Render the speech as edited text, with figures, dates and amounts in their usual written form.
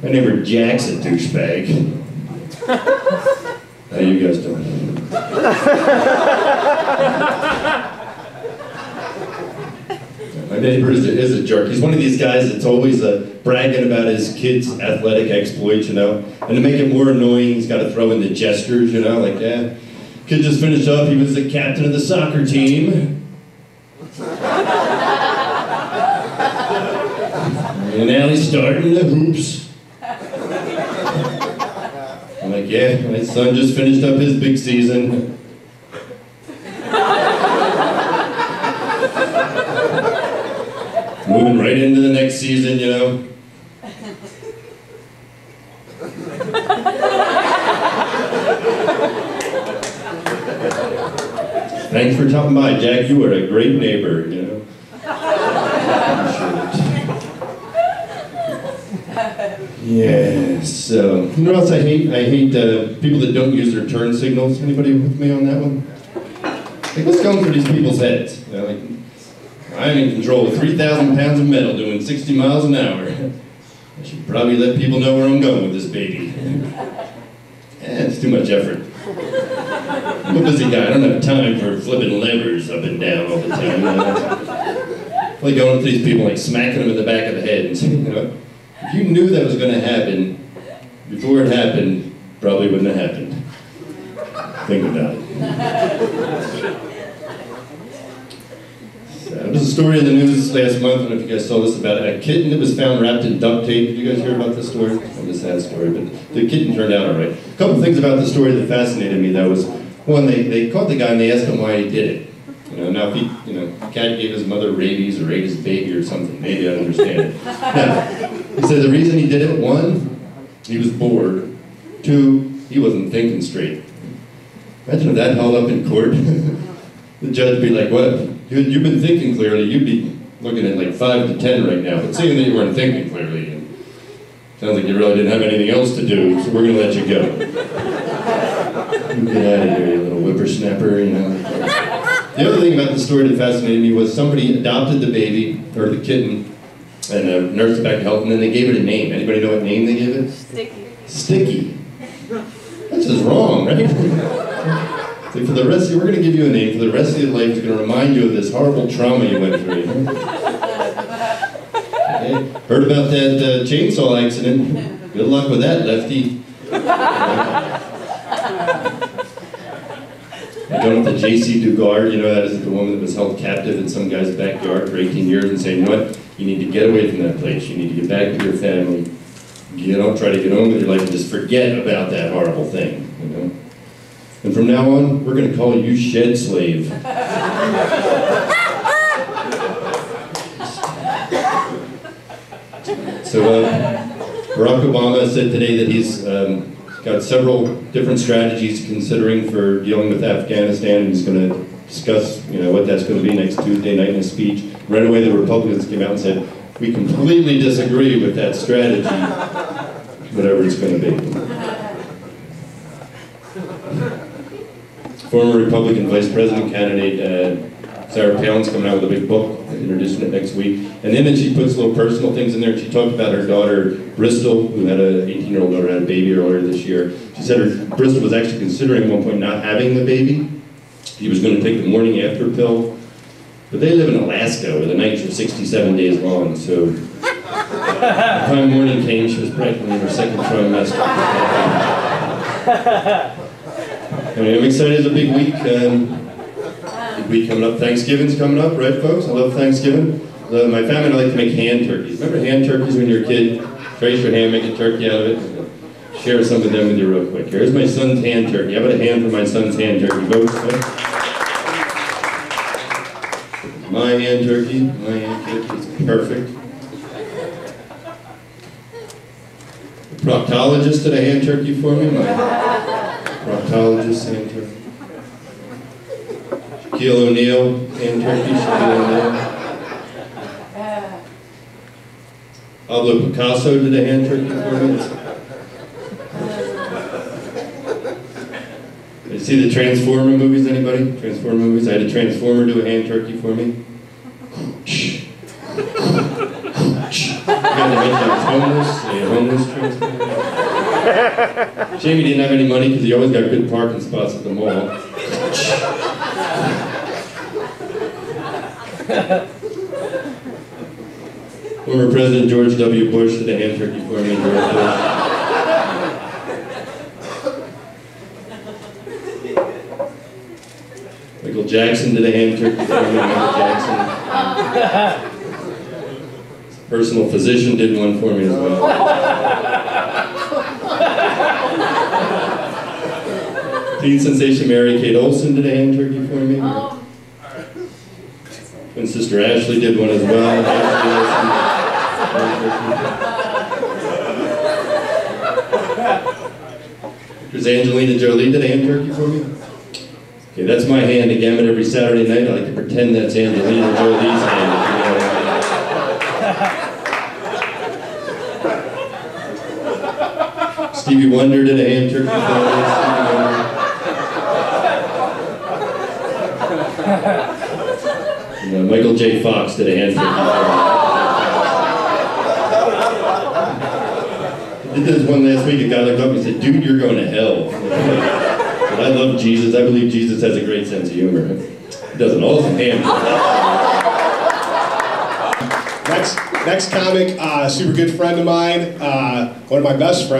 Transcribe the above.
My neighbor Jack's a douchebag. How you guys doing? My neighbor is a jerk. He's one of these guys that's always bragging about his kids' athletic exploits, you know. And to make it more annoying, he's got to throw in the gestures, you know, like, yeah, kid just finished up, he was the captain of the soccer team. And now he's starting the hoops. I'm like, yeah, my son just finished up his big season. Moving right into the next season, you know. Thanks for stopping by, Jack. You are a great neighbor, you know. Yeah, so, you know what else I hate? I hate people that don't use their turn signals. Anybody with me on that one? Like, what's going through these people's heads? You know, like, I'm in control of 3,000 pounds of metal doing 60 miles an hour. I should probably let people know where I'm going with this baby. It's too much effort. I'm a busy guy. I don't have time for flipping levers up and down all the time. You know? Like going up to these people, like smacking them in the back of the head and saying, you know, if you knew that was going to happen before it happened, probably wouldn't have happened. Think about it. So, there was a story in the news last month, I don't know if you guys saw this, about a kitten that was found wrapped in duct tape. Did you guys hear about this story? It's a sad story, but the kitten turned out all right. A couple things about the story that fascinated me, though, was, one, they caught the guy and they asked him why he did it. You know, now if he, you know, the cat gave his mother rabies or ate his baby or something, maybe I'd understand it. Now, he said the reason he did it, one, he was bored. Two, he wasn't thinking straight. Imagine if that held up in court. The judge would be like, what? You've been thinking clearly, you'd be looking at like 5 to 10 right now, but seeing that you weren't thinking clearly, and sounds like you really didn't have anything else to do, so we're going to let you go. Get out of here, you little whippersnapper, you know. The other thing about the story that fascinated me was somebody adopted the baby, or the kitten, and nursed it back to health, and then they gave it a name. Anybody know what name they gave it? Sticky. Sticky. That's just wrong, right? So for the rest, we're going to give you a name for the rest of your life. It's going to remind you of this horrible trauma you went through. Okay. Heard about that chainsaw accident? Good luck with that, lefty. Going up to J.C. Dugard, you know, that is the woman that was held captive in some guy's backyard for 18 years and saying, you know what, you need to get away from that place. You need to get back to your family. You know, try to get on with your life and just forget about that horrible thing, you know. And from now on, we're going to call you Shed Slave. So Barack Obama said today that he's got several different strategies considering for dealing with Afghanistan, and he's going to discuss, you know, what that's going to be next Tuesday night in a speech. Right away, the Republicans came out and said, we completely disagree with that strategy, whatever it's going to be. Former Republican Vice President candidate Sarah Palin's coming out with a big book, introducing it next week. And then she puts little personal things in there, and she talked about her daughter, Bristol, who had an 18-year-old daughter, had a baby earlier this year. She said Bristol was actually considering at one point not having the baby. He was going to take the morning after pill. But they live in Alaska, where the nights are 67 days long, so the time morning came, she was practically in her second trimester. Anyway, I'm excited. It's a big week. Big week coming up. Thanksgiving's coming up, right, folks? I love Thanksgiving. My family and I like to make hand turkeys. Remember hand turkeys when you were a kid? Trace your hand, make a turkey out of it. Share some of them with you real quick. Here's my son's hand turkey. How about a hand for my son's hand turkey, folks? My hand turkey. My hand turkey is perfect. The proctologist did a hand turkey for me. Proctologist, hand turkey. Shaquille O'Neal, hand turkey, Shaquille O'Neal. Pablo Picasso did a hand turkey for me. You see the Transformer movies, anybody? Transformer movies? I had a Transformer do a hand turkey for me. guy that mentioned he was homeless, a homeless transplant. Shame he didn't have any money because he always got good parking spots at the mall. Former President George W. Bush did a hand turkey for me. George Bush. Michael Jackson did a hand turkey for me. Michael Jackson. His personal physician did one for me as well. Teen sensation Mary-Kate Olsen did a hand turkey for me. And Sister Ashley did one as well. There's Angelina Jolie did a hand turkey for me. Okay, that's my hand again, but every Saturday night I like to pretend that's Angelina Jolie's hand. Stevie Wonder did a hand turkey for me. And, Michael J. Fox did a hand turkey for me. I did this one last week, a guy looked up and said, "Dude, you're going to hell." But I love Jesus. I believe Jesus has a great sense of humor. He doesn't all the hand. Next comic, super good friend of mine, one of my best friends.